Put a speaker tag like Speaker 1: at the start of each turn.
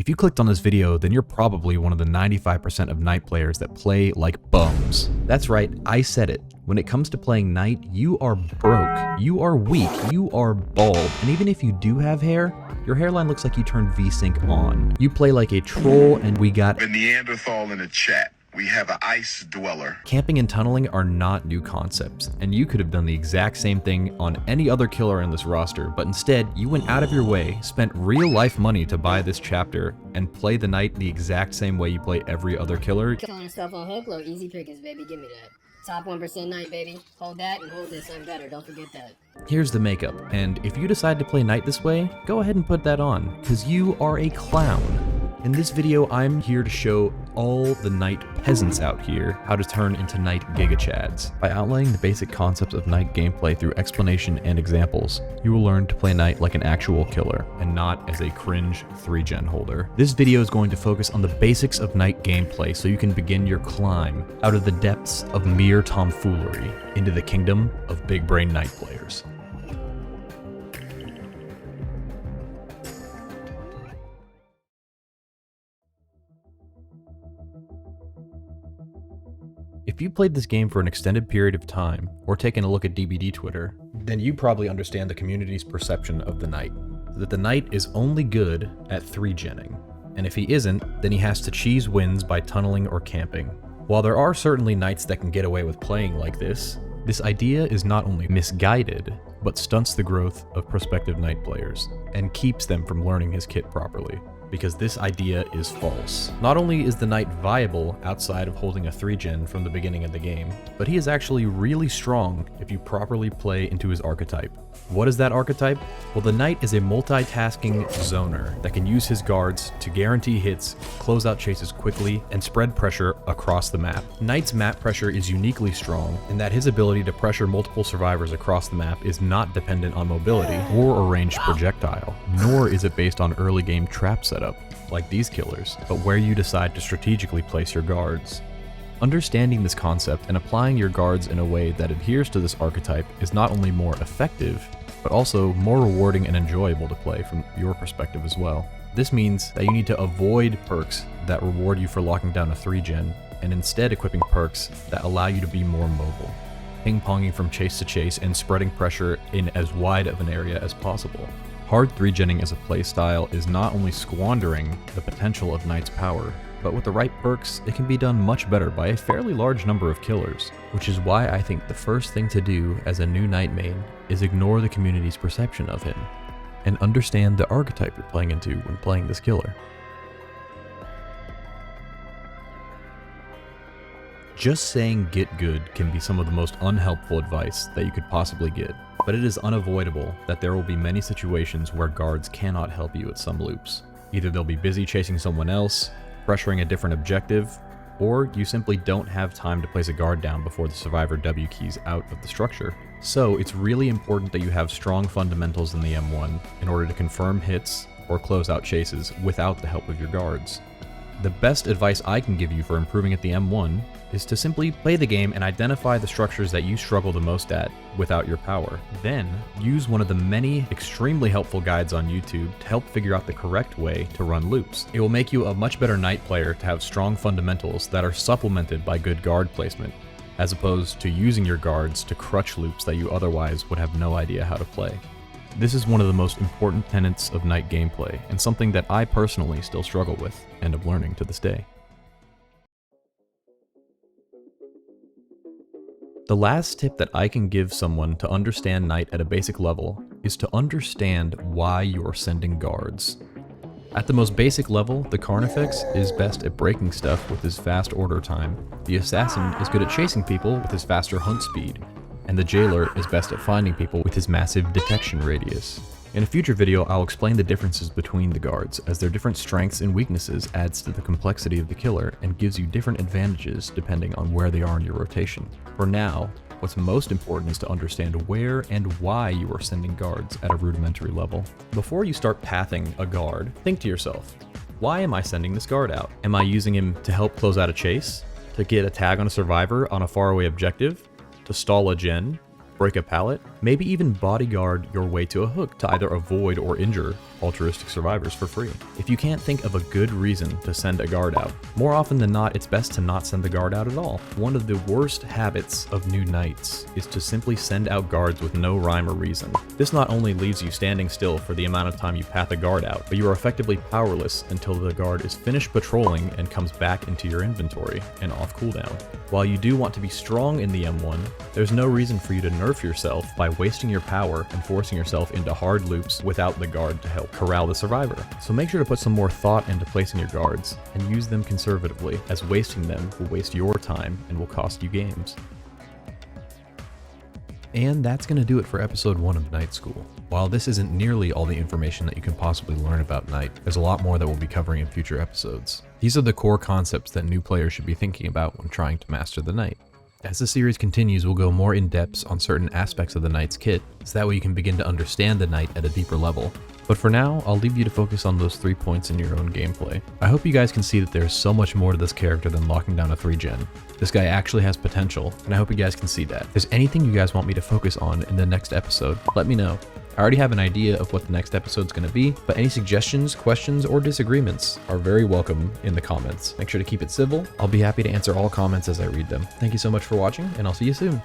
Speaker 1: If you clicked on this video, then you're probably one of the 95% of Knight players that play like bums. That's right, I said it. When it comes to playing Knight, you are broke, you are weak, you are bald, and even if you do have hair, your hairline looks like you turned V-Sync on. You play like a troll, and we got
Speaker 2: a Neanderthal in the chat. We have an ice dweller.
Speaker 1: Camping and tunneling are not new concepts, and you could have done the exact same thing on any other killer in this roster, but instead, you went out of your way, spent real-life money to buy this chapter, and play the Knight the exact same way you play every other killer.
Speaker 3: Killing yourself on hook, low, easy pickings, baby, give me that. Top 1% Knight, baby. Hold that and hold this, I'm better, don't forget that.
Speaker 1: Here's the makeup, and if you decide to play Knight this way, go ahead and put that on, because you are a clown. In this video, I'm here to show all the Knight peasants out here how to turn into Knight gigachads. By outlining the basic concepts of Knight gameplay through explanation and examples, you will learn to play Knight like an actual killer, and not as a cringe 3-gen holder. This video is going to focus on the basics of Knight gameplay so you can begin your climb out of the depths of mere tomfoolery into the kingdom of big brain Knight players. If you played this game for an extended period of time, or taken a look at DBD Twitter, then you probably understand the community's perception of the Knight. That the Knight is only good at 3-genning, and if he isn't, then he has to cheese wins by tunneling or camping. While there are certainly Knights that can get away with playing like this idea is not only misguided, but stunts the growth of prospective Knight players, and keeps them from learning his kit properly. Because this idea is false. Not only is the Knight viable outside of holding a 3-gen from the beginning of the game, but he is actually really strong if you properly play into his archetype. What is that archetype? Well, the Knight is a multitasking zoner that can use his guards to guarantee hits, close out chases quickly, and spread pressure across the map. Knight's map pressure is uniquely strong in that his ability to pressure multiple survivors across the map is not dependent on mobility or a ranged projectile, nor is it based on early game trap setup like these killers, but where you decide to strategically place your guards. Understanding this concept and applying your guards in a way that adheres to this archetype is not only more effective, but also more rewarding and enjoyable to play from your perspective as well. This means that you need to avoid perks that reward you for locking down a 3-gen, and instead equipping perks that allow you to be more mobile, ping-ponging from chase to chase and spreading pressure in as wide of an area as possible. Hard 3-genning as a playstyle is not only squandering the potential of Knight's power, but with the right perks, it can be done much better by a fairly large number of killers, which is why I think the first thing to do as a new Knight main is ignore the community's perception of him, and understand the archetype you're playing into when playing this killer. Just saying get good can be some of the most unhelpful advice that you could possibly get, but it is unavoidable that there will be many situations where guards cannot help you at some loops. Either they'll be busy chasing someone else, pressuring a different objective, or you simply don't have time to place a guard down before the survivor W keys out of the structure. So it's really important that you have strong fundamentals in the M1 in order to confirm hits or close out chases without the help of your guards. The best advice I can give you for improving at the M1 is to simply play the game and identify the structures that you struggle the most at without your power. Then, use one of the many extremely helpful guides on YouTube to help figure out the correct way to run loops. It will make you a much better Knight player to have strong fundamentals that are supplemented by good guard placement, as opposed to using your guards to crutch loops that you otherwise would have no idea how to play. This is one of the most important tenets of Knight gameplay, and something that I personally still struggle with, and am learning to this day. The last tip that I can give someone to understand Knight at a basic level is to understand why you're sending guards. At the most basic level, the Carnifex is best at breaking stuff with his fast order time, the Assassin is good at chasing people with his faster hunt speed, and the Jailer is best at finding people with his massive detection radius. In a future video, I'll explain the differences between the guards, as their different strengths and weaknesses adds to the complexity of the killer and gives you different advantages depending on where they are in your rotation. For now, what's most important is to understand where and why you are sending guards at a rudimentary level. Before you start pathing a guard, think to yourself, why am I sending this guard out? Am I using him to help close out a chase? To get a tag on a survivor on a faraway objective? To stall a gen? Break a pallet? Maybe even bodyguard your way to a hook to either avoid or injure altruistic survivors for free. If you can't think of a good reason to send a guard out, more often than not, it's best to not send the guard out at all. One of the worst habits of new knights is to simply send out guards with no rhyme or reason. This not only leaves you standing still for the amount of time you path a guard out, but you are effectively powerless until the guard is finished patrolling and comes back into your inventory and off cooldown. While you do want to be strong in the M1, there's no reason for you to nerf yourself by wasting your power and forcing yourself into hard loops without the guard to help corral the survivor. So make sure to put some more thought into placing your guards and use them conservatively, as wasting them will waste your time and will cost you games. And that's going to do it for episode 1 of Night School. While this isn't nearly all the information that you can possibly learn about Night, there's a lot more that we'll be covering in future episodes. These are the core concepts that new players should be thinking about when trying to master the Night. As the series continues, we'll go more in depth on certain aspects of the Knight's kit, so that way you can begin to understand the Knight at a deeper level. But for now, I'll leave you to focus on those 3 points in your own gameplay. I hope you guys can see that there's so much more to this character than locking down a 3-gen. This guy actually has potential, and I hope you guys can see that. If there's anything you guys want me to focus on in the next episode, let me know. I already have an idea of what the next episode's going to be, but any suggestions, questions, or disagreements are very welcome in the comments. Make sure to keep it civil. I'll be happy to answer all comments as I read them. Thank you so much for watching, and I'll see you soon.